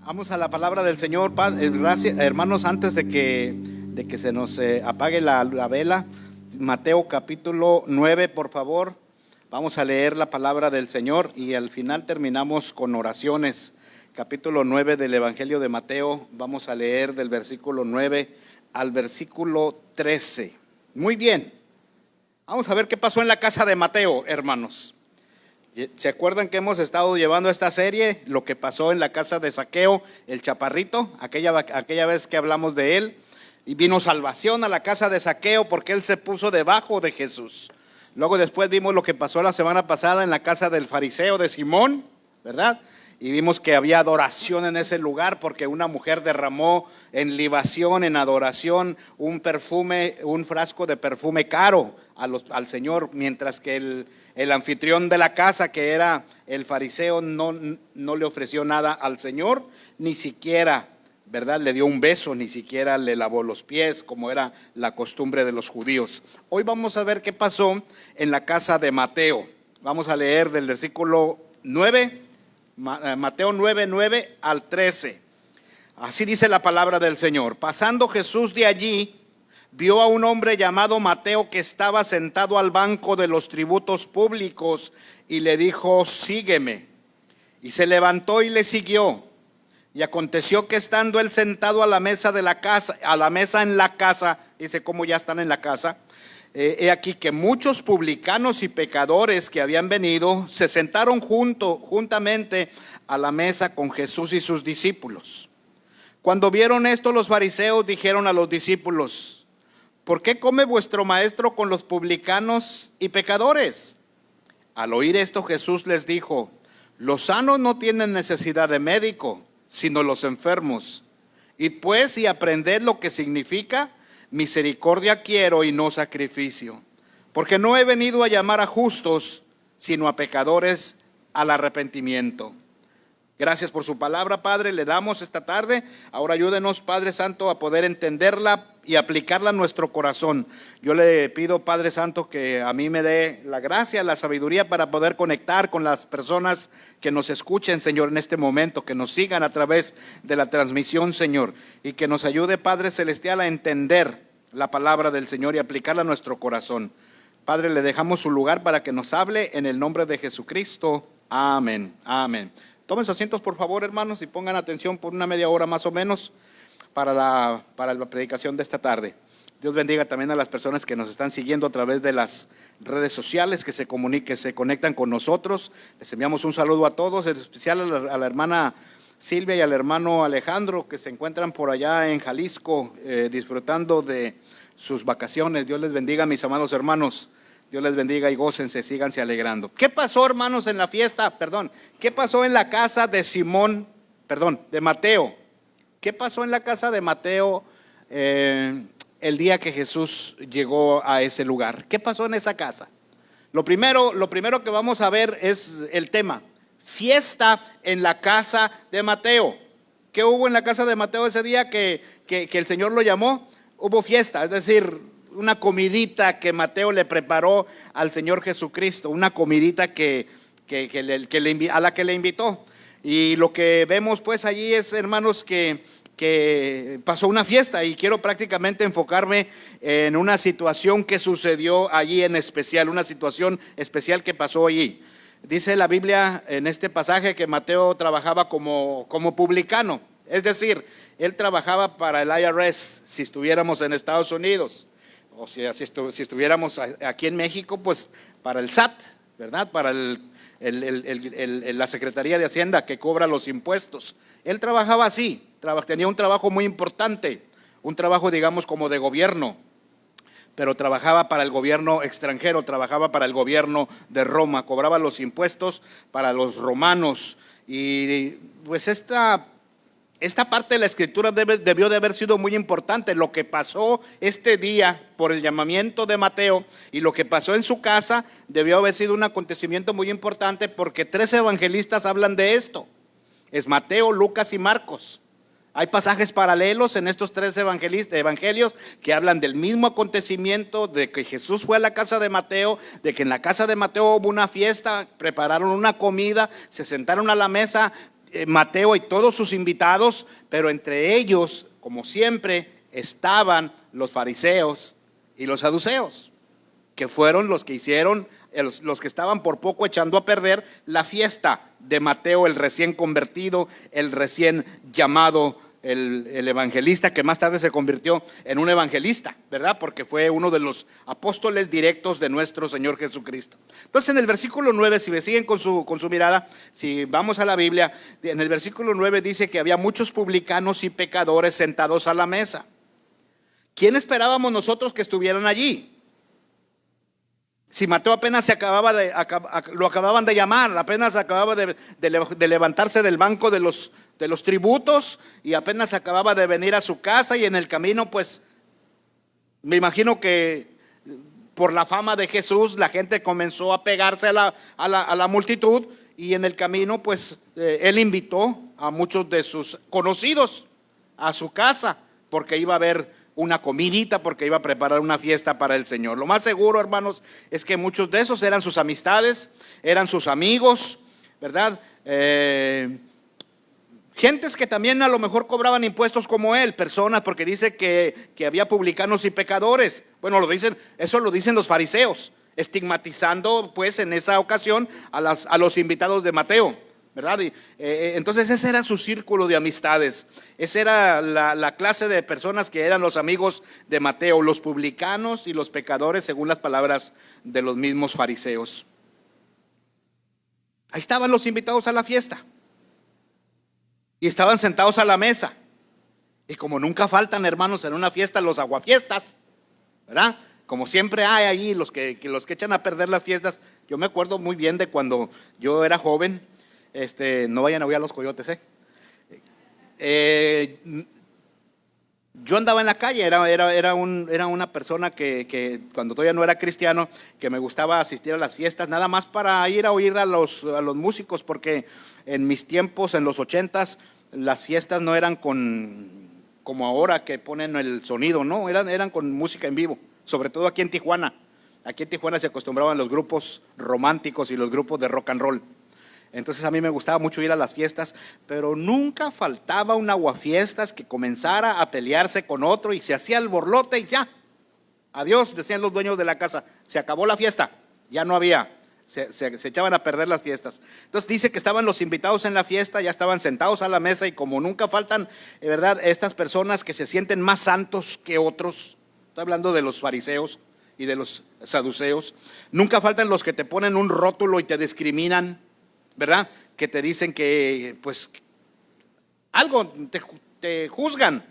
Vamos a la palabra del Señor, hermanos, antes de que se nos apague la vela. Mateo capítulo 9, por favor. Vamos a leer la palabra del Señor y al final terminamos con oraciones. Capítulo 9 del Evangelio de Mateo, vamos a leer del versículo 9 al versículo 13. Muy bien, vamos a ver qué pasó en la casa de Mateo, hermanos. ¿Se acuerdan que hemos estado llevando esta serie? Lo que pasó en la casa de Zaqueo, el chaparrito, aquella vez que hablamos de él. Y vino salvación a la casa de Zaqueo porque él se puso debajo de Jesús. Luego después vimos lo que pasó la semana pasada en la casa del fariseo de Simón, ¿verdad? Y vimos que había adoración en ese lugar porque una mujer derramó en libación, en adoración, un frasco de perfume caro al Señor, mientras que el anfitrión de la casa, que era el fariseo, no le ofreció nada al Señor, ni siquiera, ¿verdad?, le dio un beso, ni siquiera le lavó los pies, como era la costumbre de los judíos. Hoy vamos a ver qué pasó en la casa de Mateo. Vamos a leer del versículo 9, Mateo 9 al 13. Así dice la palabra del Señor. Pasando Jesús de allí, vio a un hombre llamado Mateo que estaba sentado al banco de los tributos públicos y le dijo: sígueme. Y se levantó y le siguió. Y aconteció que estando él sentado a la mesa de la casa, en la casa, dice cómo ya están en la casa, he aquí que muchos publicanos y pecadores que habían venido se sentaron juntamente a la mesa con Jesús y sus discípulos. Cuando vieron esto, los fariseos dijeron a los discípulos: ¿por qué come vuestro maestro con los publicanos y pecadores? Al oír esto, Jesús les dijo: los sanos no tienen necesidad de médico, sino los enfermos. Id pues y aprended lo que significa: misericordia quiero y no sacrificio, porque no he venido a llamar a justos, sino a pecadores al arrepentimiento. Gracias por su palabra, Padre, le damos esta tarde. Ahora ayúdenos, Padre Santo, a poder entenderla y aplicarla a nuestro corazón. Yo le pido, Padre Santo, que a mí me dé la gracia, la sabiduría para poder conectar con las personas que nos escuchen, Señor, en este momento, que nos sigan a través de la transmisión, Señor, y que nos ayude, Padre Celestial, a entender la palabra del Señor y aplicarla a nuestro corazón. Padre, le dejamos su lugar para que nos hable en el nombre de Jesucristo. Amén, amén. Tomen sus asientos, por favor, hermanos, y pongan atención por una media hora más o menos para la predicación de esta tarde. Dios bendiga también a las personas que nos están siguiendo a través de las redes sociales, que se conectan con nosotros. Les enviamos un saludo a todos, en especial a la hermana Silvia y al hermano Alejandro, que se encuentran por allá en Jalisco disfrutando de sus vacaciones. Dios les bendiga, mis amados hermanos. Dios les bendiga y gócense, síganse alegrando. ¿Qué pasó, hermanos, en la fiesta? ¿Qué pasó en la casa de de Mateo? ¿Qué pasó en la casa de Mateo el día que Jesús llegó a ese lugar? ¿Qué pasó en esa casa? Lo primero que vamos a ver es el tema: fiesta en la casa de Mateo. ¿Qué hubo en la casa de Mateo ese día que el Señor lo llamó? Hubo fiesta, es decir, una comidita que Mateo le preparó al Señor Jesucristo, una comidita a la que le invitó. Y lo que vemos pues allí es, hermanos, que pasó una fiesta, y quiero prácticamente enfocarme en una situación que sucedió allí en especial, una situación especial que pasó allí. Dice la Biblia en este pasaje que Mateo trabajaba como publicano, es decir, él trabajaba para el IRS si estuviéramos en Estados Unidos. O sea, si estuviéramos aquí en México, pues para el SAT, ¿verdad? Para la Secretaría de Hacienda, que cobra los impuestos. Él trabajaba así, tenía un trabajo muy importante, un trabajo, digamos, como de gobierno, pero trabajaba para el gobierno extranjero, trabajaba para el gobierno de Roma, cobraba los impuestos para los romanos. Y pues esta parte de la escritura debió de haber sido muy importante. Lo que pasó este día por el llamamiento de Mateo y lo que pasó en su casa debió haber sido un acontecimiento muy importante, porque 3 evangelistas hablan de esto. Es Mateo, Lucas y Marcos. Hay pasajes paralelos en estos 3 evangelios que hablan del mismo acontecimiento, de que Jesús fue a la casa de Mateo, de que en la casa de Mateo hubo una fiesta, prepararon una comida, se sentaron a la mesa Mateo y todos sus invitados, pero entre ellos, como siempre, estaban los fariseos y los saduceos, que fueron los que hicieron, los que estaban por poco echando a perder la fiesta de Mateo, el recién convertido, el recién llamado, el evangelista, que más tarde se convirtió en un evangelista, ¿verdad? Porque fue uno de los apóstoles directos de nuestro Señor Jesucristo. Entonces en el versículo 9, si me siguen con su mirada, si vamos a la Biblia, en el versículo 9 dice que había muchos publicanos y pecadores sentados a la mesa. ¿Quién esperábamos nosotros que estuvieran allí? Si Mateo apenas lo acababan de llamar, apenas acababa de levantarse del banco de los tributos y apenas acababa de venir a su casa, y en el camino pues me imagino que por la fama de Jesús la gente comenzó a pegarse a la multitud, y en el camino pues él invitó a muchos de sus conocidos a su casa porque iba a haber una comidita, porque iba a preparar una fiesta para el Señor. Lo más seguro, hermanos, es que muchos de esos eran sus amistades, eran sus amigos, ¿verdad? Gentes que también a lo mejor cobraban impuestos como él, personas, porque dice que había publicanos y pecadores. Bueno, eso lo dicen los fariseos, estigmatizando pues en esa ocasión a los invitados de Mateo, ¿verdad? Entonces ese era su círculo de amistades, esa era la clase de personas que eran los amigos de Mateo, los publicanos y los pecadores, según las palabras de los mismos fariseos. Ahí estaban los invitados a la fiesta y estaban sentados a la mesa, y como nunca faltan, hermanos, en una fiesta los aguafiestas, ¿verdad? Como siempre hay ahí los que echan a perder las fiestas. Yo me acuerdo muy bien de cuando yo era joven. No vayan a oír a los coyotes, yo andaba en la calle, era una persona que cuando todavía no era cristiano, que me gustaba asistir a las fiestas, nada más para ir a oír a los músicos, porque en mis tiempos, en los 80s, las fiestas no eran como ahora que ponen el sonido, no, eran con música en vivo, sobre todo aquí en Tijuana. Aquí en Tijuana se acostumbraban los grupos románticos y los grupos de rock and roll. Entonces a mí me gustaba mucho ir a las fiestas, pero nunca faltaba un aguafiestas que comenzara a pelearse con otro y se hacía el borlote y ya, adiós, decían los dueños de la casa, se acabó la fiesta, ya no había, se echaban a perder las fiestas. Entonces dice que estaban los invitados en la fiesta, ya estaban sentados a la mesa, y como nunca faltan, ¿verdad?, estas personas que se sienten más santos que otros, estoy hablando de los fariseos y de los saduceos, nunca faltan los que te ponen un rótulo y te discriminan, ¿verdad? Que te dicen que, pues, algo te juzgan.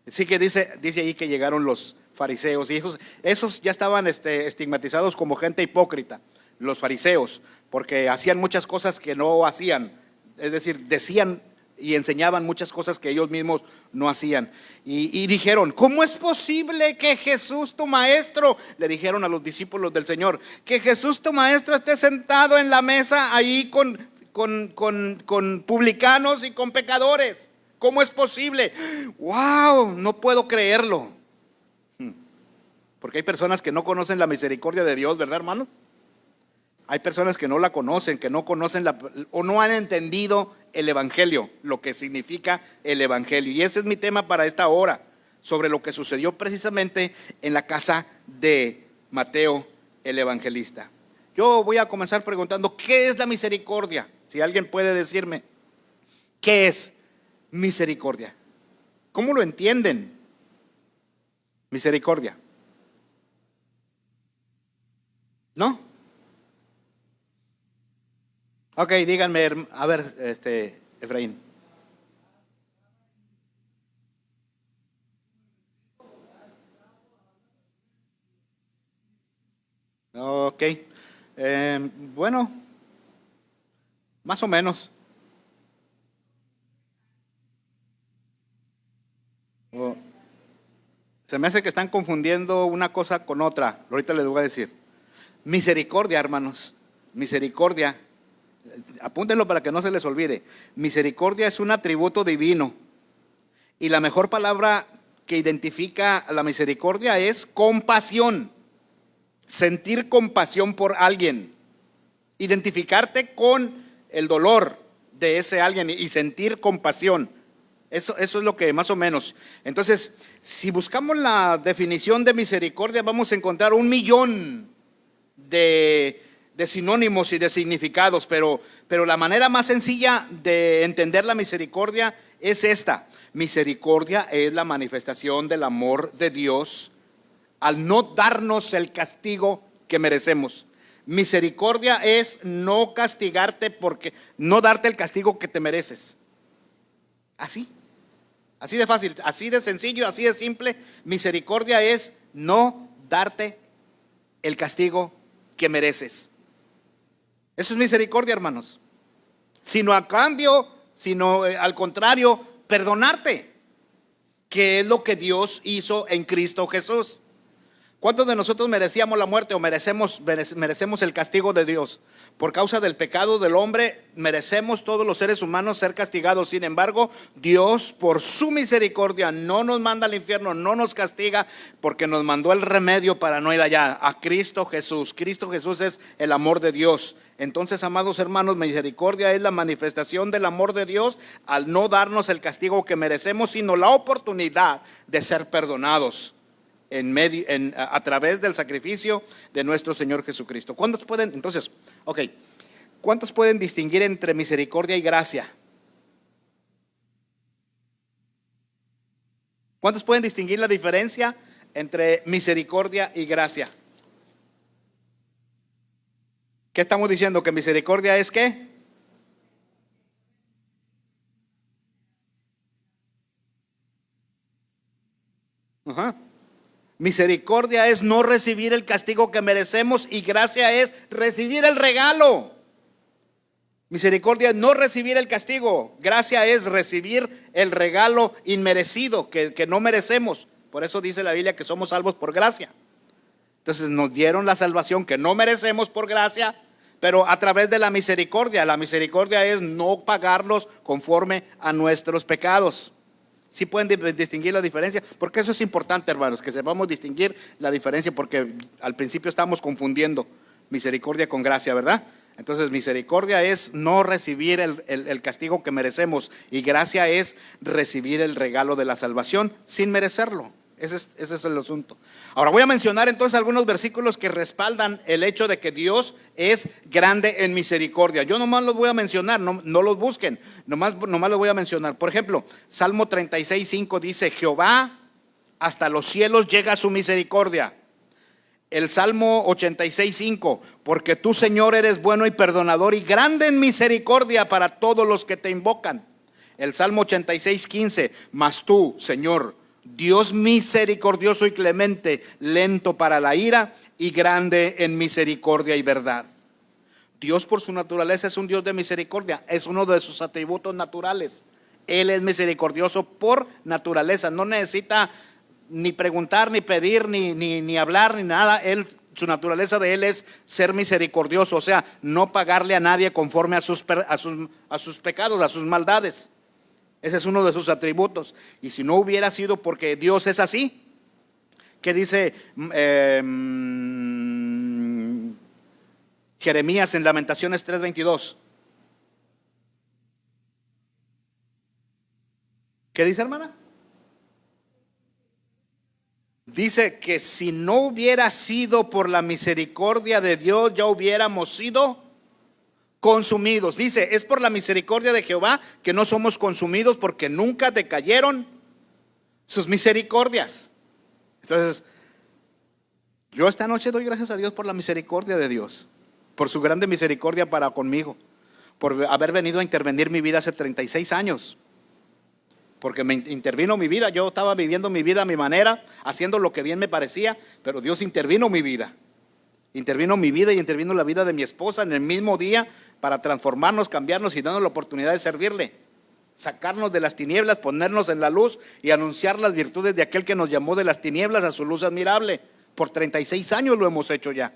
Así que dice ahí que llegaron los fariseos, y esos ya estaban estigmatizados como gente hipócrita, los fariseos, porque hacían muchas cosas que no hacían, es decir, decían y enseñaban muchas cosas que ellos mismos no hacían. Y dijeron, ¿cómo es posible que Jesús, tu maestro, le dijeron a los discípulos del Señor, que Jesús, tu maestro, esté sentado en la mesa ahí con publicanos y con pecadores? ¿Cómo es posible? ¡Wow! No puedo creerlo. Porque hay personas que no conocen la misericordia de Dios, ¿verdad, hermanos? Hay personas que no la conocen, que no conocen o no han entendido el Evangelio, lo que significa el Evangelio. Y ese es mi tema para esta hora, sobre lo que sucedió precisamente en la casa de Mateo el evangelista. Yo voy a comenzar preguntando, ¿qué es la misericordia? Si alguien puede decirme, ¿qué es misericordia? ¿Cómo lo entienden? Misericordia. ¿No? Ok, díganme, a ver, Efraín. Ok, bueno, más o menos. Oh, se me hace que están confundiendo una cosa con otra. Ahorita les voy a decir. Misericordia, hermanos, misericordia. Apúntenlo para que no se les olvide. Misericordia es un atributo divino, y la mejor palabra que identifica la misericordia es compasión. Sentir compasión por alguien, identificarte con el dolor de ese alguien y sentir compasión. Eso es lo que más o menos. Entonces, si buscamos la definición de misericordia, vamos a encontrar 1,000,000 de sinónimos y de significados, pero la manera más sencilla de entender la misericordia es esta. Misericordia es la manifestación del amor de Dios al no darnos el castigo que merecemos. Misericordia es no castigarte porque no darte el castigo que te mereces. Así de fácil, así de sencillo, así de simple. Misericordia es no darte el castigo que mereces. Eso es misericordia, hermanos. Sino a cambio, sino al contrario, perdonarte, que es lo que Dios hizo en Cristo Jesús. ¿Cuántos de nosotros merecíamos la muerte o merecemos el castigo de Dios? Por causa del pecado del hombre, merecemos todos los seres humanos ser castigados. Sin embargo, Dios, por su misericordia, no nos manda al infierno, no nos castiga, porque nos mandó el remedio para no ir allá, a Cristo Jesús. Cristo Jesús es el amor de Dios. Entonces, amados hermanos, misericordia es la manifestación del amor de Dios al no darnos el castigo que merecemos, sino la oportunidad de ser perdonados a través del sacrificio de nuestro Señor Jesucristo. ¿Cuántos pueden, entonces, cuántos pueden distinguir entre misericordia y gracia? ¿Cuántos pueden distinguir la diferencia entre misericordia y gracia? ¿Qué estamos diciendo? ¿Que misericordia es qué? Misericordia es no recibir el castigo que merecemos y gracia es recibir el regalo. Misericordia es no recibir el castigo, gracia es recibir el regalo inmerecido que no merecemos. Por eso dice la Biblia que somos salvos por gracia. Entonces nos dieron la salvación que no merecemos por gracia, pero a través de la misericordia. La misericordia es no pagarlos conforme a nuestros pecados. ¿Sí pueden distinguir la diferencia? Porque eso es importante, hermanos, que sepamos distinguir la diferencia, porque al principio estamos confundiendo misericordia con gracia, ¿verdad? Entonces misericordia es no recibir el castigo que merecemos y gracia es recibir el regalo de la salvación sin merecerlo. Ese es el asunto. Ahora voy a mencionar entonces algunos versículos que respaldan el hecho de que Dios es grande en misericordia. Yo nomás los voy a mencionar, no los busquen, nomás los voy a mencionar. Por ejemplo, Salmo 36:5 dice: Jehová hasta los cielos llega su misericordia. El Salmo 86:5, porque tú, Señor, eres bueno y perdonador y grande en misericordia para todos los que te invocan. El Salmo 86:15, mas tú, Señor, Dios misericordioso y clemente, lento para la ira y grande en misericordia y verdad. Dios por su naturaleza es un Dios de misericordia, es uno de sus atributos naturales. Él es misericordioso por naturaleza, no necesita ni preguntar, ni pedir, ni hablar, ni nada. Su naturaleza de Él es ser misericordioso, o sea, no pagarle a nadie conforme a sus pecados, a sus maldades. Ese es uno de sus atributos. Y si no hubiera sido porque Dios es así, ¿qué dice Jeremías en Lamentaciones 3:22? ¿Qué dice, hermana? Dice que si no hubiera sido por la misericordia de Dios, ya hubiéramos sido consumidos. Dice, es por la misericordia de Jehová que no somos consumidos, porque nunca decayeron sus misericordias. Entonces, yo esta noche doy gracias a Dios por la misericordia de Dios, por su grande misericordia para conmigo, por haber venido a intervenir mi vida hace 36 años. Porque me intervino mi vida. Yo estaba viviendo mi vida a mi manera, haciendo lo que bien me parecía, pero Dios intervino mi vida. Intervino mi vida y intervino la vida de mi esposa en el mismo día para transformarnos, cambiarnos y darnos la oportunidad de servirle, sacarnos de las tinieblas, ponernos en la luz y anunciar las virtudes de aquel que nos llamó de las tinieblas a su luz admirable. Por 36 años lo hemos hecho ya.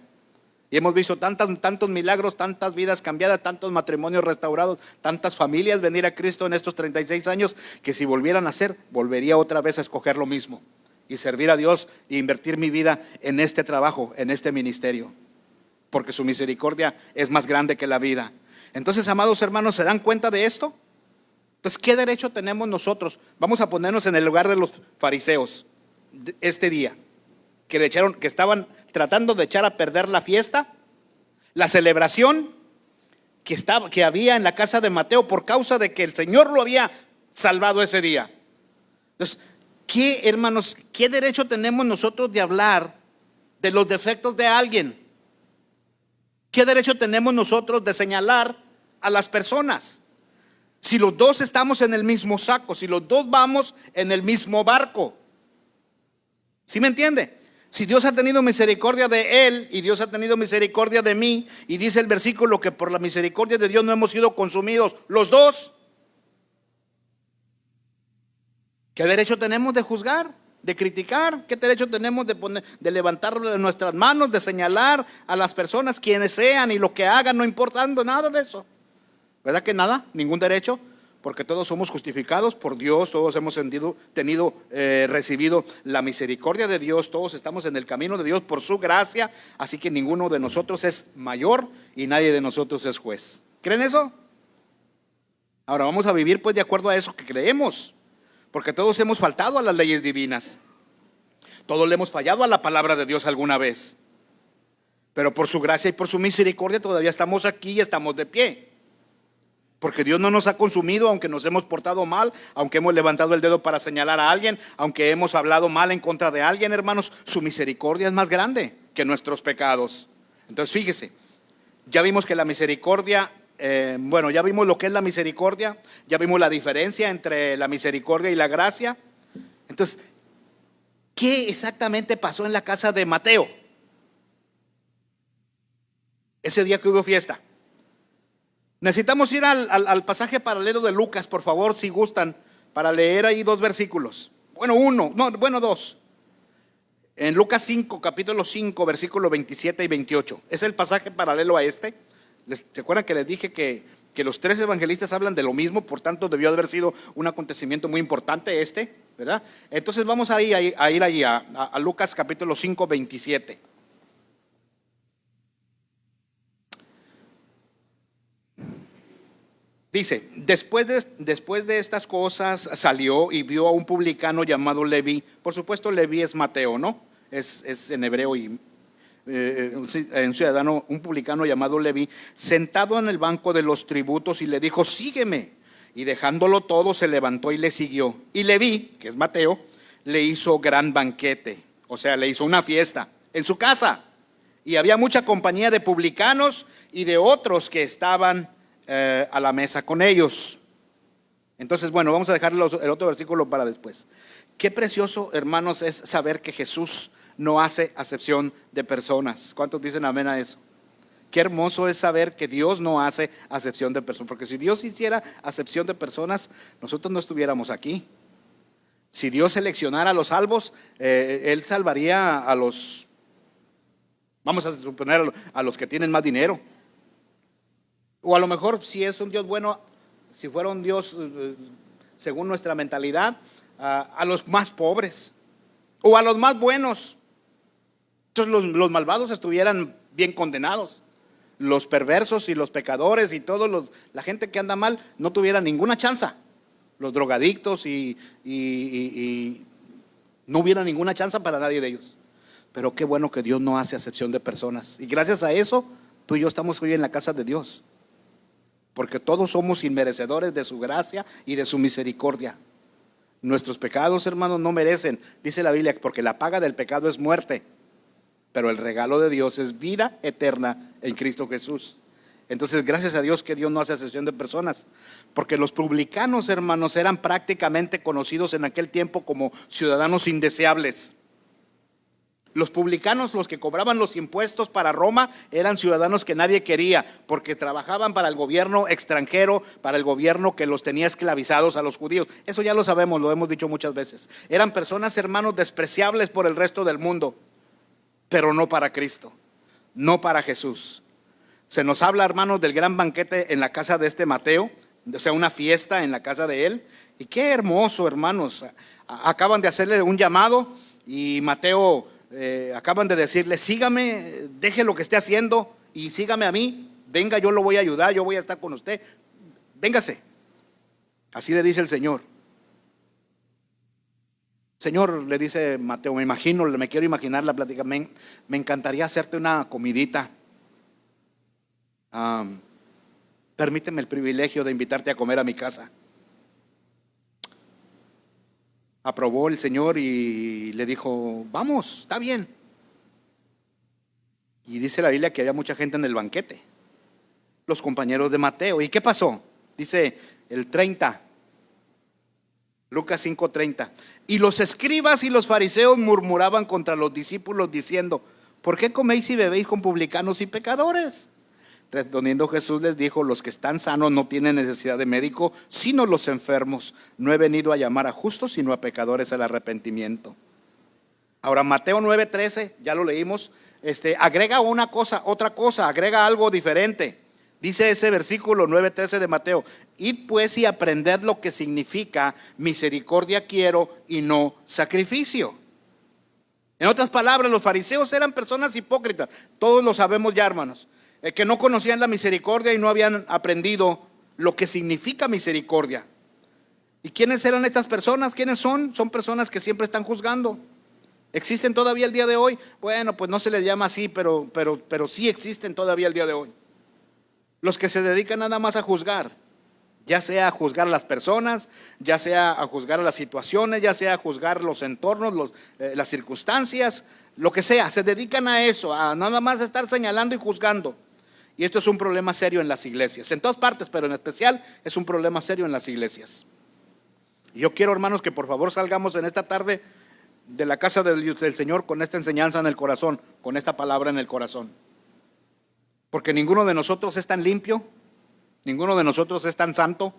Y hemos visto tantos milagros, tantas vidas cambiadas, tantos matrimonios restaurados, tantas familias venir a Cristo en estos 36 años, que si volvieran a hacer, volvería otra vez a escoger lo mismo y servir a Dios e invertir mi vida en este trabajo, en este ministerio, porque su misericordia es más grande que la vida. Entonces, amados hermanos, ¿se dan cuenta de esto? Entonces, ¿qué derecho tenemos nosotros? Vamos a ponernos en el lugar de los fariseos este día, que estaban tratando de echar a perder la fiesta, la celebración que había en la casa de Mateo por causa de que el Señor lo había salvado ese día. Entonces, hermanos, ¿qué derecho tenemos nosotros de hablar de los defectos de alguien? ¿Qué derecho tenemos nosotros de señalar a las personas? Si los dos estamos en el mismo saco, si los dos vamos en el mismo barco. ¿Sí me entiende? Si Dios ha tenido misericordia de él y Dios ha tenido misericordia de mí, y dice el versículo que por la misericordia de Dios no hemos sido consumidos los dos, ¿qué derecho tenemos de juzgar, de criticar? ¿Qué derecho tenemos de levantar nuestras manos, de señalar a las personas, quienes sean y lo que hagan, no importando nada de eso? ¿Verdad que nada? Ningún derecho, porque todos somos justificados por Dios, todos hemos recibido la misericordia de Dios, todos estamos en el camino de Dios por su gracia, así que ninguno de nosotros es mayor y nadie de nosotros es juez. ¿Creen eso? Ahora vamos a vivir pues de acuerdo a eso que creemos, porque todos hemos faltado a las leyes divinas, todos le hemos fallado a la palabra de Dios alguna vez, pero por su gracia y por su misericordia todavía estamos aquí y estamos de pie. Porque Dios no nos ha consumido, aunque nos hemos portado mal, aunque hemos levantado el dedo para señalar a alguien, aunque hemos hablado mal en contra de alguien, hermanos, su misericordia es más grande que nuestros pecados. Entonces fíjese, ya vimos que la misericordia, ya vimos lo que es la misericordia, ya vimos la diferencia entre la misericordia y la gracia. Entonces, ¿qué exactamente pasó en la casa de Mateo ese día que hubo fiesta? Necesitamos ir al pasaje paralelo de Lucas, por favor, si gustan, para leer ahí dos versículos. Dos. En Lucas 5, capítulo 5, versículo 27 y 28. Es el pasaje paralelo a este. ¿Se acuerdan que les dije que los tres evangelistas hablan de lo mismo? Por tanto, debió haber sido un acontecimiento muy importante ¿verdad? Entonces vamos a ir allí a Lucas capítulo 5, 27. Dice, después de estas cosas salió y vio a un publicano llamado Leví. Por supuesto, Leví es Mateo, ¿no? Es en hebreo y un ciudadano, un publicano llamado Leví, sentado en el banco de los tributos, y le dijo, sígueme. Y dejándolo todo, se levantó y le siguió. Y Leví, que es Mateo, le hizo gran banquete, o sea, le hizo una fiesta en su casa. Y había mucha compañía de publicanos y de otros que estaban a la mesa con ellos. Entonces, bueno, vamos a dejar el otro versículo para después. Qué precioso, hermanos, es saber que Jesús no hace acepción de personas. ¿Cuántos dicen amén a eso? Qué hermoso es saber que Dios no hace acepción de personas, porque si Dios hiciera acepción de personas, nosotros no estuviéramos aquí. Si Dios seleccionara a los salvos, Él salvaría a los, vamos a suponer, a los que tienen más dinero. O a lo mejor, si es un Dios bueno, si fuera un Dios según nuestra mentalidad, a los más pobres o a los más buenos. Entonces los malvados estuvieran bien condenados, los perversos y los pecadores y la gente que anda mal no tuviera ninguna chance, los drogadictos y no hubiera ninguna chance para nadie de ellos. Pero qué bueno que Dios no hace acepción de personas, y gracias a eso tú y yo estamos hoy en la casa de Dios, porque todos somos inmerecedores de su gracia y de su misericordia. Nuestros pecados, hermanos, no merecen, dice la Biblia, porque la paga del pecado es muerte, pero el regalo de Dios es vida eterna en Cristo Jesús. Entonces, gracias a Dios que Dios no hace acepción de personas, porque los publicanos, hermanos, eran prácticamente conocidos en aquel tiempo como ciudadanos indeseables. Los publicanos, los que cobraban los impuestos para Roma, eran ciudadanos que nadie quería, porque trabajaban para el gobierno extranjero, para el gobierno que los tenía esclavizados a los judíos. Eso ya lo sabemos, lo hemos dicho muchas veces. Eran personas, hermanos, despreciables por el resto del mundo, pero no para Cristo, no para Jesús. Se nos habla, hermanos, del gran banquete en la casa de este Mateo, o sea, una fiesta en la casa de él. Y qué hermoso, hermanos. Acaban de hacerle un llamado y Mateo... acaban de decirle, sígame, deje lo que esté haciendo y sígame a mí. venga, yo lo voy a ayudar, yo voy a estar con usted, véngase. Así le dice el Señor. Señor, le dice Mateo, me quiero imaginar la plática, me encantaría hacerte una comidita. Permíteme el privilegio de invitarte a comer a mi casa. Aprobó el Señor y le dijo, vamos, está bien. Y dice la Biblia que había mucha gente en el banquete, los compañeros de Mateo. ¿Y qué pasó? Dice el 30, Lucas 5:30. Y los escribas y los fariseos murmuraban contra los discípulos diciendo, ¿por qué coméis y bebéis con publicanos y pecadores? Respondiendo Jesús les dijo, los que están sanos no tienen necesidad de médico, sino los enfermos. No he venido a llamar a justos, sino a pecadores al arrepentimiento. Ahora Mateo 9:13, ya lo leímos, agrega otra cosa, agrega algo diferente. Dice ese versículo 9:13 de Mateo, id pues y aprended lo que significa misericordia quiero y no sacrificio. En otras palabras, los fariseos eran personas hipócritas, todos lo sabemos ya, hermanos, que no conocían la misericordia y no habían aprendido lo que significa misericordia. ¿Y quiénes eran estas personas? ¿Quiénes son? Son personas que siempre están juzgando. ¿Existen todavía el día de hoy? Bueno, pues no se les llama así, pero sí existen todavía el día de hoy. Los que se dedican nada más a juzgar, ya sea a juzgar a las personas, ya sea a juzgar a las situaciones, ya sea a juzgar los entornos, las circunstancias, lo que sea, se dedican a eso, a nada más estar señalando y juzgando. Y esto es un problema serio en las iglesias, en todas partes, pero en especial es un problema serio en las iglesias. Y yo quiero, hermanos, que por favor salgamos en esta tarde de la casa del Señor con esta enseñanza en el corazón, con esta palabra en el corazón. Porque ninguno de nosotros es tan limpio, ninguno de nosotros es tan santo,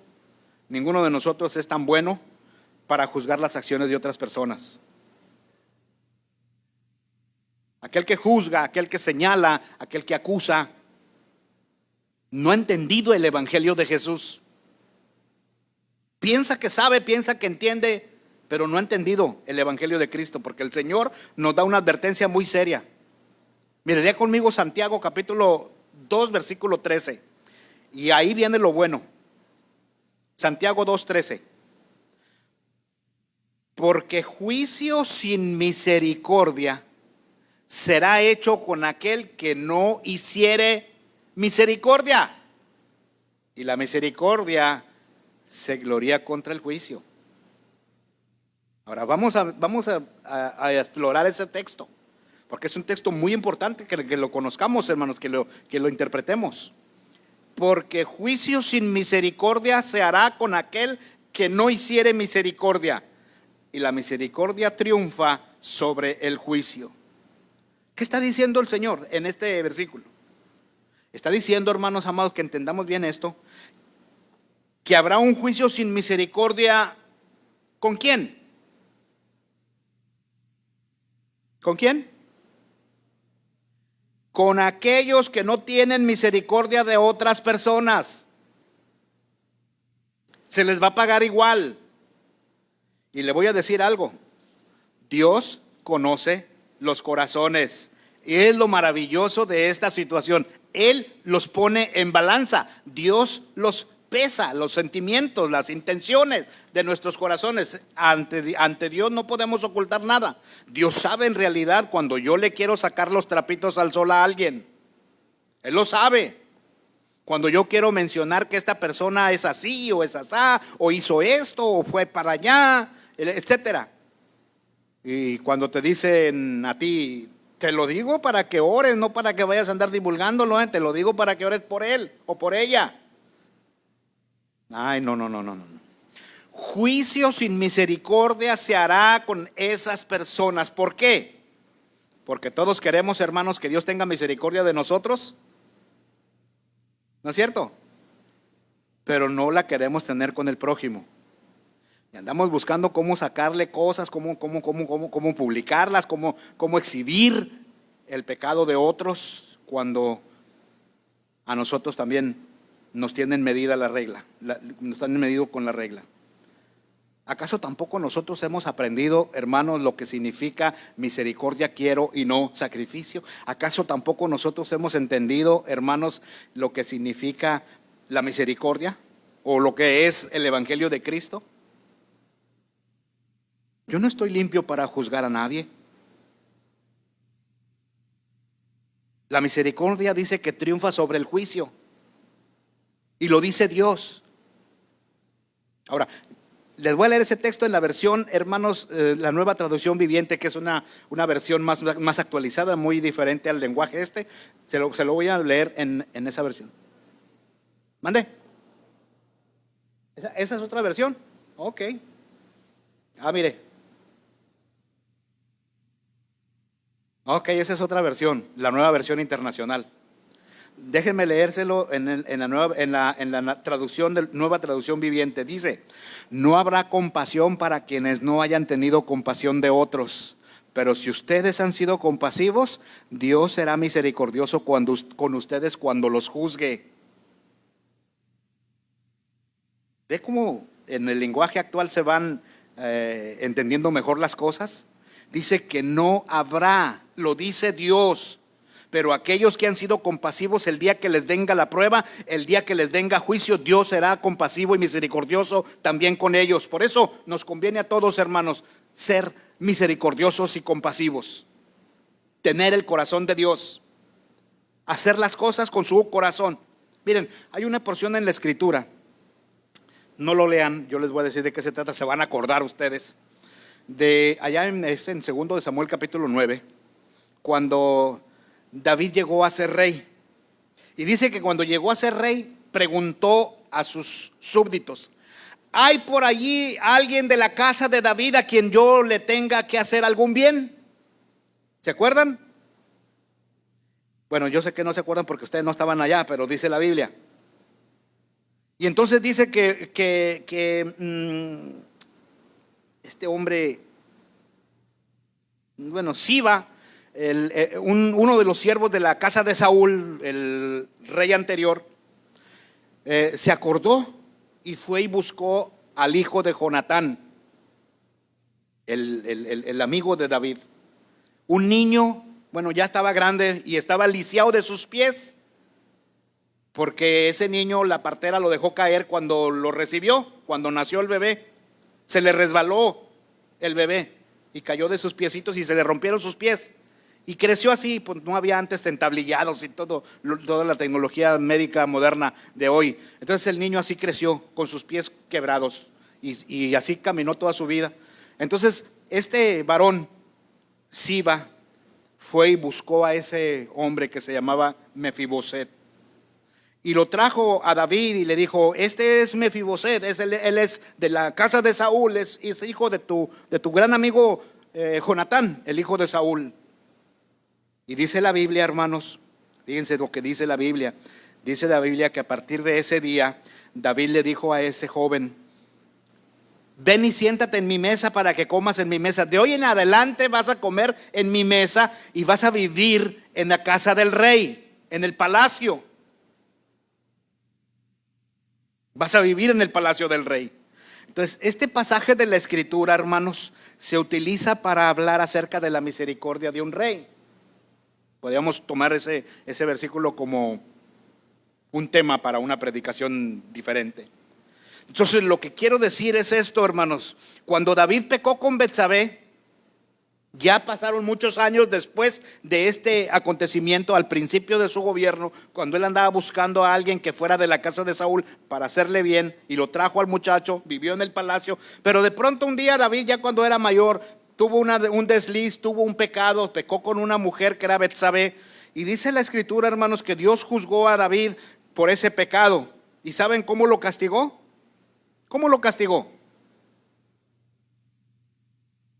ninguno de nosotros es tan bueno para juzgar las acciones de otras personas. Aquel que juzga, aquel que señala, aquel que acusa, no ha entendido el evangelio de Jesús. Piensa que sabe, piensa que entiende, pero no ha entendido el evangelio de Cristo, porque el Señor nos da una advertencia muy seria. Mire, lea conmigo Santiago capítulo 2, versículo 13. Y ahí viene lo bueno. Santiago 2:13. Porque juicio sin misericordia será hecho con aquel que no hiciere misericordia. Y la misericordia se gloria contra el juicio. Ahora vamos a explorar ese texto, porque es un texto muy importante que lo conozcamos, hermanos, que lo interpretemos. Porque juicio sin misericordia se hará con aquel que no hiciere misericordia, y la misericordia triunfa sobre el juicio. ¿Qué está diciendo el Señor en este versículo? Está diciendo, hermanos amados, que entendamos bien esto, que habrá un juicio sin misericordia. ¿Con quién? ¿Con quién? Con aquellos que no tienen misericordia de otras personas. Se les va a pagar igual. Y le voy a decir algo, Dios conoce los corazones. Y es lo maravilloso de esta situación. Él los pone en balanza. Dios los pesa, los sentimientos, las intenciones de nuestros corazones. Ante Dios no podemos ocultar nada. Dios sabe en realidad cuando yo le quiero sacar los trapitos al sol a alguien. Él lo sabe. Cuando yo quiero mencionar que esta persona es así o es asá, o hizo esto o fue para allá, etcétera. Y cuando te dicen a ti, te lo digo para que ores, no para que vayas a andar divulgándolo, te lo digo para que ores por él o por ella. Ay, no. Juicio sin misericordia se hará con esas personas. ¿Por qué? Porque todos queremos, hermanos, que Dios tenga misericordia de nosotros. ¿No es cierto? Pero no la queremos tener con el prójimo. Y andamos buscando cómo sacarle cosas, cómo publicarlas, cómo exhibir el pecado de otros, cuando a nosotros también nos tienen medida la regla, nos tienen medido con la regla. ¿Acaso tampoco nosotros hemos aprendido, hermanos, lo que significa misericordia quiero y no sacrificio? ¿Acaso tampoco nosotros hemos entendido, hermanos, lo que significa la misericordia o lo que es el Evangelio de Cristo? Yo no estoy limpio para juzgar a nadie. La misericordia dice que triunfa sobre el juicio, y lo dice Dios. Ahora, les voy a leer ese texto en la versión, hermanos, la Nueva Traducción Viviente, que es una versión más actualizada, muy diferente al lenguaje este. Se lo voy a leer en esa versión. ¿Mande? ¿Esa es otra versión? Ok. Mire. Ok, esa es otra versión, la Nueva Versión Internacional. Déjenme leérselo en la traducción de Nueva Traducción Viviente. Dice: no habrá compasión para quienes no hayan tenido compasión de otros, pero si ustedes han sido compasivos, Dios será misericordioso con ustedes cuando los juzgue. ¿Ve cómo en el lenguaje actual se van entendiendo mejor las cosas? Dice que no habrá, lo dice Dios. Pero aquellos que han sido compasivos, el día que les venga la prueba, el día que les venga juicio, Dios será compasivo y misericordioso también con ellos. Por eso nos conviene a todos, hermanos, ser misericordiosos y compasivos. Tener el corazón de Dios. Hacer las cosas con su corazón. Miren, hay una porción en la Escritura. No lo lean, yo les voy a decir de qué se trata, se van a acordar ustedes. Allá en 2 de Samuel capítulo 9, cuando David llegó a ser rey. Y dice que cuando llegó a ser rey, preguntó a sus súbditos: ¿hay por allí alguien de la casa de David a quien yo le tenga que hacer algún bien? ¿Se acuerdan? Bueno, yo sé que no se acuerdan porque ustedes no estaban allá, pero dice la Biblia. Y entonces dice que este hombre, bueno, Siba, uno de los siervos de la casa de Saúl, el rey anterior, se acordó y fue y buscó al hijo de Jonatán, el amigo de David. Un niño, bueno, ya estaba grande y estaba lisiado de sus pies, porque ese niño la partera lo dejó caer cuando lo recibió, cuando nació el bebé. Se le resbaló el bebé y cayó de sus piecitos y se le rompieron sus pies. Y creció así, pues no había antes entablillados y toda la tecnología médica moderna de hoy. Entonces el niño así creció, con sus pies quebrados, y así caminó toda su vida. Entonces este varón, Siba, fue y buscó a ese hombre que se llamaba Mefiboset. Y lo trajo a David y le dijo: este es Mefiboset, él es de la casa de Saúl, es hijo de tu gran amigo Jonatán, el hijo de Saúl. Y dice la Biblia, hermanos, fíjense lo que dice la Biblia. Dice la Biblia que a partir de ese día, David le dijo a ese joven: ven y siéntate en mi mesa para que comas en mi mesa. De hoy en adelante vas a comer en mi mesa y vas a vivir en la casa del rey, en el palacio. Vas a vivir en el palacio del rey. Entonces, este pasaje de la Escritura, hermanos, se utiliza para hablar acerca de la misericordia de un rey. Podríamos tomar ese versículo como un tema para una predicación diferente. Entonces, lo que quiero decir es esto, hermanos. Cuando David pecó con Betsabé, ya pasaron muchos años después de este acontecimiento, al principio de su gobierno, cuando él andaba buscando a alguien que fuera de la casa de Saúl para hacerle bien, y lo trajo al muchacho, vivió en el palacio. Pero de pronto un día David, ya cuando era mayor, tuvo un desliz, tuvo un pecado, pecó con una mujer que era Betsabé. Y dice la Escritura, hermanos, que Dios juzgó a David por ese pecado. ¿Y saben cómo lo castigó? ¿Cómo lo castigó?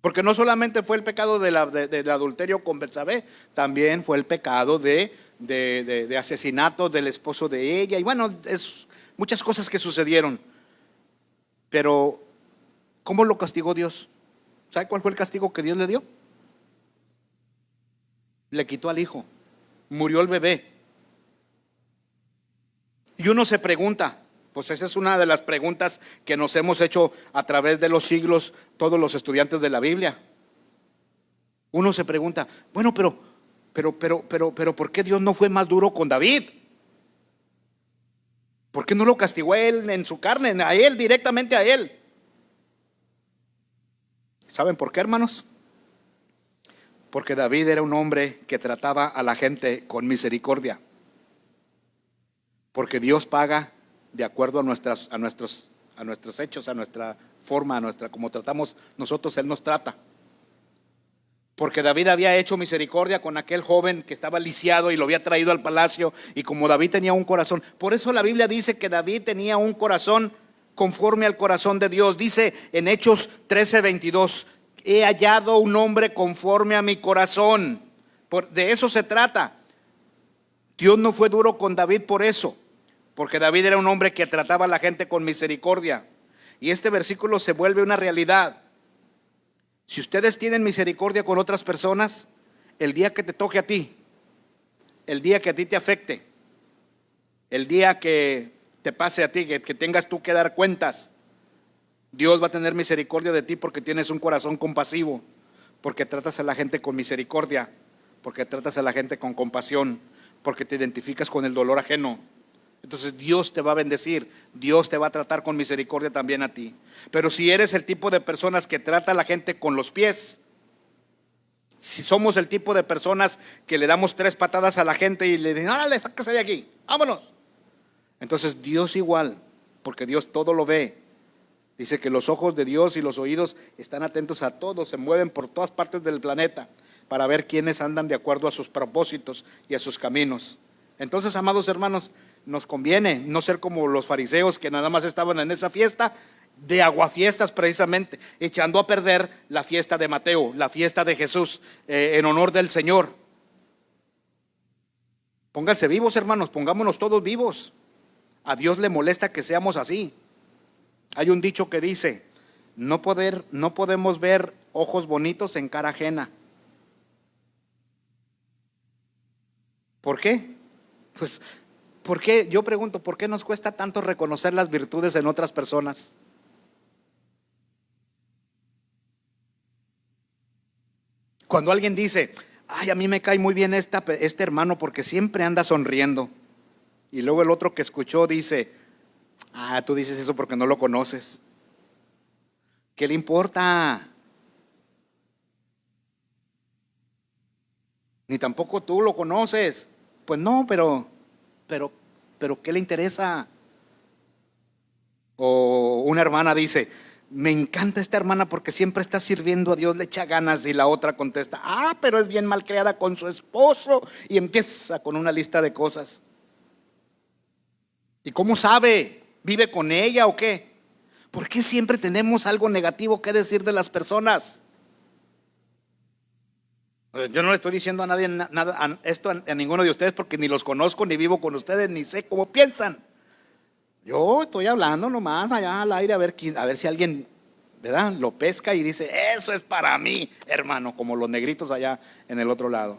Porque no solamente fue el pecado del adulterio con Betsabé, también fue el pecado de asesinato del esposo de ella. Y bueno, es muchas cosas que sucedieron. Pero, ¿cómo lo castigó Dios? ¿Sabe cuál fue el castigo que Dios le dio? Le quitó al hijo. Murió el bebé. Y uno se pregunta, Pues esa es una de las preguntas que nos hemos hecho a través de los siglos todos los estudiantes de la Biblia. Uno se pregunta, bueno, pero ¿por qué Dios no fue más duro con David? ¿Por qué no lo castigó a él en su carne, a él, directamente a él? ¿Saben por qué, hermanos? Porque David era un hombre que trataba a la gente con misericordia. Porque Dios paga de acuerdo a nuestros hechos, a nuestra forma, como tratamos nosotros, Él nos trata. Porque David había hecho misericordia con aquel joven que estaba lisiado y lo había traído al palacio, y como David tenía un corazón, por eso la Biblia dice que David tenía un corazón conforme al corazón de Dios. Dice en Hechos 13:22, he hallado un hombre conforme a mi corazón. De eso se trata. Dios no fue duro con David por eso, porque David era un hombre que trataba a la gente con misericordia. Y este versículo se vuelve una realidad. Si ustedes tienen misericordia con otras personas, el día que te toque a ti, el día que a ti te afecte, el día que te pase a ti, que tengas tú que dar cuentas, Dios va a tener misericordia de ti porque tienes un corazón compasivo, porque tratas a la gente con misericordia, porque tratas a la gente con compasión, porque te identificas con el dolor ajeno. Entonces Dios te va a bendecir, Dios te va a tratar con misericordia también a ti. Pero si eres el tipo de personas que trata a la gente con los pies, si somos el tipo de personas que le damos 3 patadas a la gente y le dicen, ¡árale, sáquese de aquí, vámonos! Entonces Dios igual, porque Dios todo lo ve. Dice que los ojos de Dios y los oídos están atentos a todo, se mueven por todas partes del planeta para ver quiénes andan de acuerdo a sus propósitos y a sus caminos. Entonces, amados hermanos, nos conviene no ser como los fariseos que nada más estaban en esa fiesta de aguafiestas, precisamente echando a perder la fiesta de Mateo, la fiesta de Jesús, en honor del Señor. Pónganse vivos, hermanos, pongámonos todos vivos. A Dios le molesta que seamos así. Hay un dicho que dice, no podemos ver ojos bonitos en cara ajena. ¿Por qué? Pues, ¿por qué? Yo pregunto, ¿por qué nos cuesta tanto reconocer las virtudes en otras personas? Cuando alguien dice, ay, a mí me cae muy bien este hermano porque siempre anda sonriendo. Y luego el otro que escuchó dice, tú dices eso porque no lo conoces. ¿Qué le importa? Ni tampoco tú lo conoces. Pues no, pero ¿qué le interesa? O una hermana dice, me encanta esta hermana porque siempre está sirviendo a Dios, le echa ganas, y la otra contesta, pero es bien malcriada con su esposo, y empieza con una lista de cosas. ¿Y cómo sabe? ¿Vive con ella o qué? ¿Por qué siempre tenemos algo negativo que decir de las personas? Yo no le estoy diciendo a nadie nada, esto a ninguno de ustedes porque ni los conozco, ni vivo con ustedes, ni sé cómo piensan. Yo estoy hablando nomás allá al aire a ver si alguien, ¿verdad?, lo pesca y dice, eso es para mí, hermano, como los negritos allá en el otro lado.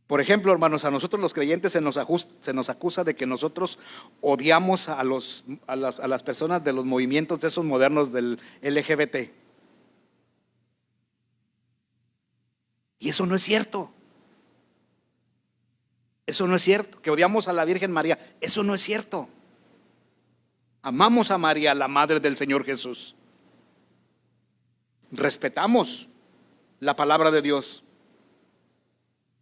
Por ejemplo, hermanos, a nosotros los creyentes se nos acusa de que nosotros odiamos a las personas de los movimientos de esos modernos del LGBT. Y eso no es cierto. Eso no es cierto. Que odiamos a la Virgen María, eso no es cierto. Amamos a María, la madre del Señor Jesús. Respetamos la palabra de Dios,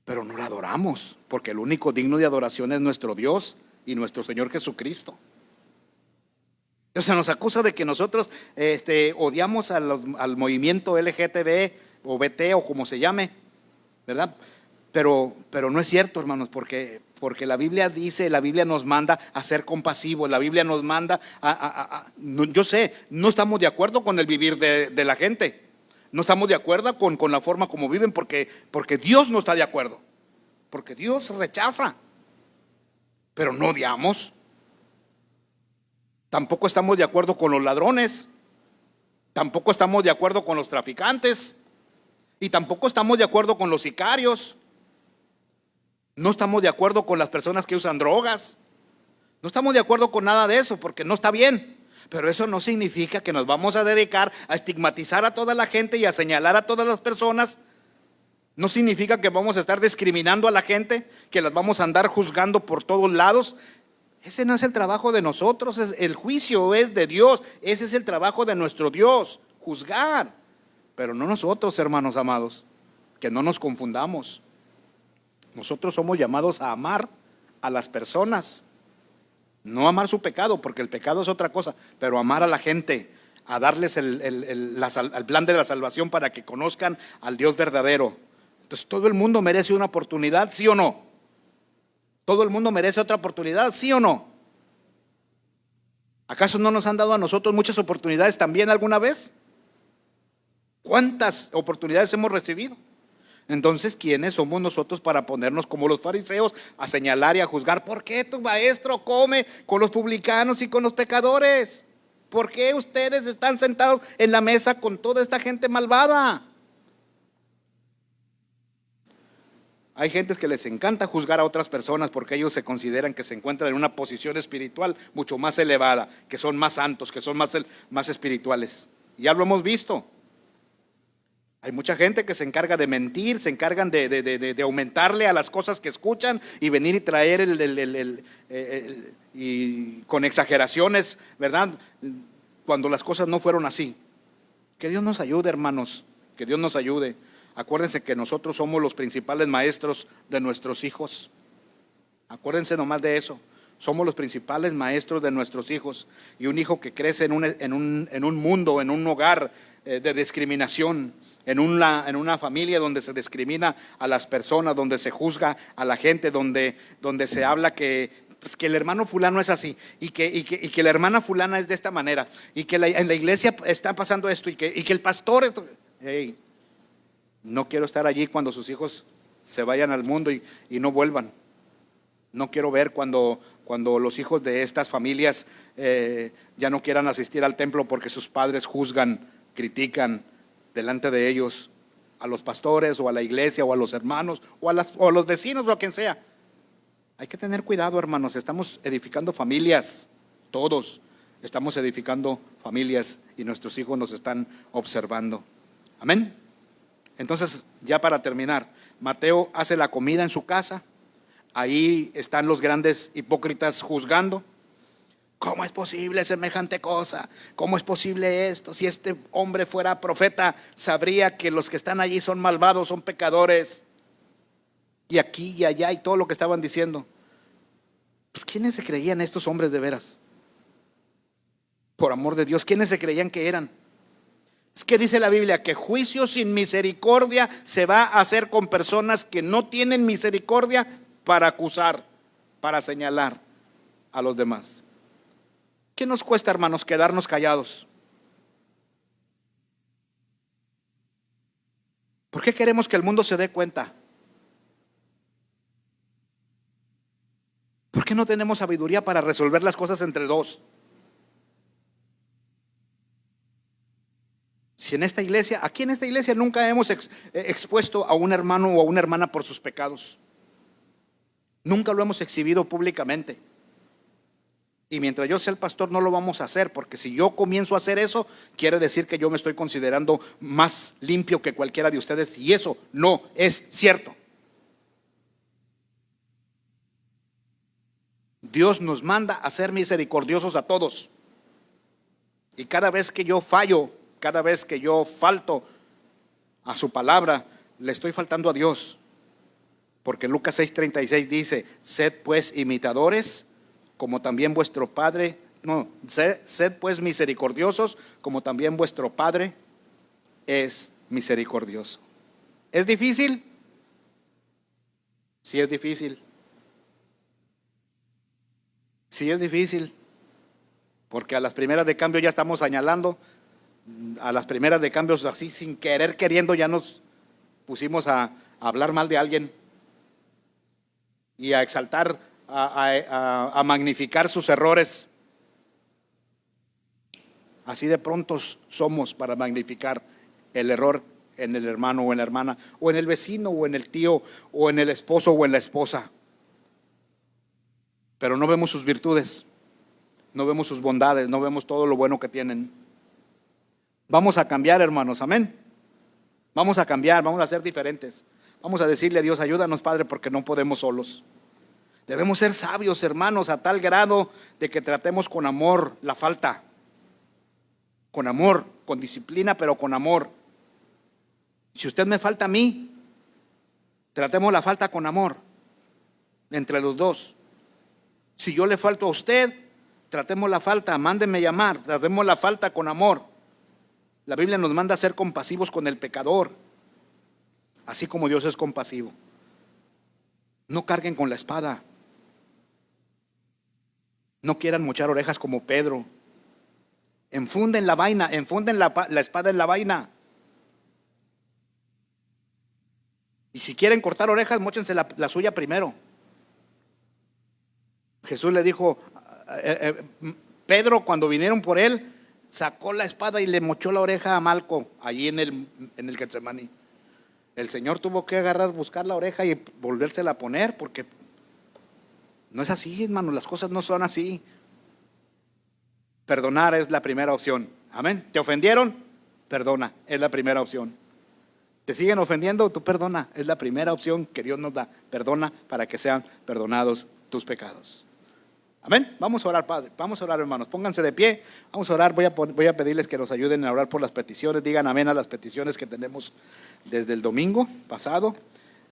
pero no la adoramos, porque el único digno de adoración es nuestro Dios y nuestro Señor Jesucristo. O sea, nos acusa de que nosotros odiamos al movimiento LGTB o BT o como se llame, ¿verdad? Pero no es cierto, hermanos, porque la Biblia dice, la Biblia nos manda a ser compasivos, la Biblia nos manda yo sé, no estamos de acuerdo con el vivir de la gente, no estamos de acuerdo con la forma como viven, porque Dios no está de acuerdo, porque Dios rechaza, pero no odiamos. Tampoco estamos de acuerdo con los ladrones, tampoco estamos de acuerdo con los traficantes, y tampoco estamos de acuerdo con los sicarios. No estamos de acuerdo con las personas que usan drogas. No estamos de acuerdo con nada de eso porque no está bien. Pero eso no significa que nos vamos a dedicar a estigmatizar a toda la gente y a señalar a todas las personas. No significa que vamos a estar discriminando a la gente, que las vamos a andar juzgando por todos lados. Ese no es el trabajo de nosotros, el juicio es de Dios. Ese es el trabajo de nuestro Dios, juzgar. Pero no nosotros, hermanos amados, que no nos confundamos. Nosotros somos llamados a amar a las personas. No amar su pecado, porque el pecado es otra cosa, pero amar a la gente, a darles el plan de la salvación para que conozcan al Dios verdadero. Entonces, ¿todo el mundo merece una oportunidad, sí o no? ¿Todo el mundo merece otra oportunidad, sí o no? ¿Acaso no nos han dado a nosotros muchas oportunidades también alguna vez? ¿Cuántas oportunidades hemos recibido? Entonces, ¿quiénes somos nosotros para ponernos como los fariseos a señalar y a juzgar? ¿Por qué tu maestro come con los publicanos y con los pecadores? ¿Por qué ustedes están sentados en la mesa con toda esta gente malvada? Hay gentes que les encanta juzgar a otras personas porque ellos se consideran que se encuentran en una posición espiritual mucho más elevada, que son más santos, que son más espirituales. Ya lo hemos visto. Hay mucha gente que se encarga de mentir, se encargan de aumentarle a las cosas que escuchan y venir y traer y con exageraciones, ¿verdad? Cuando las cosas no fueron así. Que Dios nos ayude, hermanos, que Dios nos ayude. Acuérdense que nosotros somos los principales maestros de nuestros hijos. Acuérdense nomás de eso. Somos los principales maestros de nuestros hijos. Y un hijo que crece en un mundo, en un hogar de discriminación, en una familia donde se discrimina a las personas, donde se juzga a la gente, donde se habla que el hermano fulano es así y que la hermana fulana es de esta manera y que en la iglesia está pasando esto y que el pastor… Hey, no quiero estar allí cuando sus hijos se vayan al mundo y no vuelvan. No quiero ver cuando los hijos de estas familias ya no quieran asistir al templo porque sus padres juzgan, critican delante de ellos a los pastores o a la iglesia o a los hermanos o a los vecinos o a quien sea. Hay que tener cuidado, hermanos. Estamos edificando familias, todos estamos edificando familias y nuestros hijos nos están observando. Amén. Entonces, ya para terminar, Mateo hace la comida en su casa. Ahí están los grandes hipócritas juzgando. ¿Cómo es posible semejante cosa? ¿Cómo es posible esto? Si este hombre fuera profeta, sabría que los que están allí son malvados, son pecadores. Y aquí y allá y todo lo que estaban diciendo. Pues ¿quiénes se creían estos hombres de veras? Por amor de Dios, ¿quiénes se creían que eran? Es que dice la Biblia que juicio sin misericordia se va a hacer con personas que no tienen misericordia para acusar, para señalar a los demás. ¿Qué nos cuesta, hermanos, quedarnos callados? ¿Por qué queremos que el mundo se dé cuenta? ¿Por qué no tenemos sabiduría para resolver las cosas entre dos? Si en esta iglesia, aquí en esta iglesia nunca hemos expuesto a un hermano o a una hermana por sus pecados. Nunca lo hemos exhibido públicamente. Y mientras yo sea el pastor no lo vamos a hacer, porque si yo comienzo a hacer eso, quiere decir que yo me estoy considerando más limpio que cualquiera de ustedes, y eso no es cierto. Dios nos manda a ser misericordiosos a todos. Y cada vez que yo fallo, cada vez que yo falto a su palabra, le estoy faltando a Dios. Porque Lucas 6:36 dice: sed pues imitadores, como también vuestro Padre, sed pues misericordiosos, como también vuestro Padre es misericordioso. ¿Es difícil? Sí es difícil. Sí es difícil. Porque a las primeras de cambio ya estamos señalando, a las primeras de cambio así sin querer queriendo ya nos pusimos a hablar mal de alguien y a exaltar, a magnificar sus errores. Así de prontos somos para magnificar el error en el hermano o en la hermana, o en el vecino o en el tío, o en el esposo o en la esposa. pero no vemos sus virtudes, no vemos sus bondades, no vemos todo lo bueno que tienen. Vamos a cambiar, hermanos, amén. Vamos a cambiar, vamos a ser diferentes. Vamos a decirle a Dios, ayúdanos, Padre, porque no podemos solos. Debemos ser sabios, hermanos, a tal grado de que tratemos con amor la falta. Con amor, con disciplina, pero con amor. Si usted me falta a mí, tratemos la falta con amor, entre los dos. Si yo le falto a usted, tratemos la falta, mándeme llamar, tratemos la falta con amor. La Biblia nos manda a ser compasivos con el pecador, así como Dios es compasivo. No carguen con la espada. No quieran mochar orejas como Pedro. Enfunden la vaina, enfunden la espada en la vaina. Y si quieren cortar orejas, móchense la suya primero. Jesús le dijo, Pedro, cuando vinieron por él, sacó la espada y le mochó la oreja a Malco, allí en el Getsemaní. El Señor tuvo que buscar la oreja y volvérsela a poner, porque no es así, hermano, las cosas no son así. Perdonar es la primera opción, amén. ¿Te ofendieron? Perdona, es la primera opción. ¿Te siguen ofendiendo? Tú perdona, es la primera opción que Dios nos da. Perdona para que sean perdonados tus pecados. Amén. Vamos a orar, Padre. Vamos a orar, hermanos. Pónganse de pie. Vamos a orar. Voy a pedirles que nos ayuden a orar por las peticiones. Digan amén a las peticiones que tenemos desde el domingo pasado.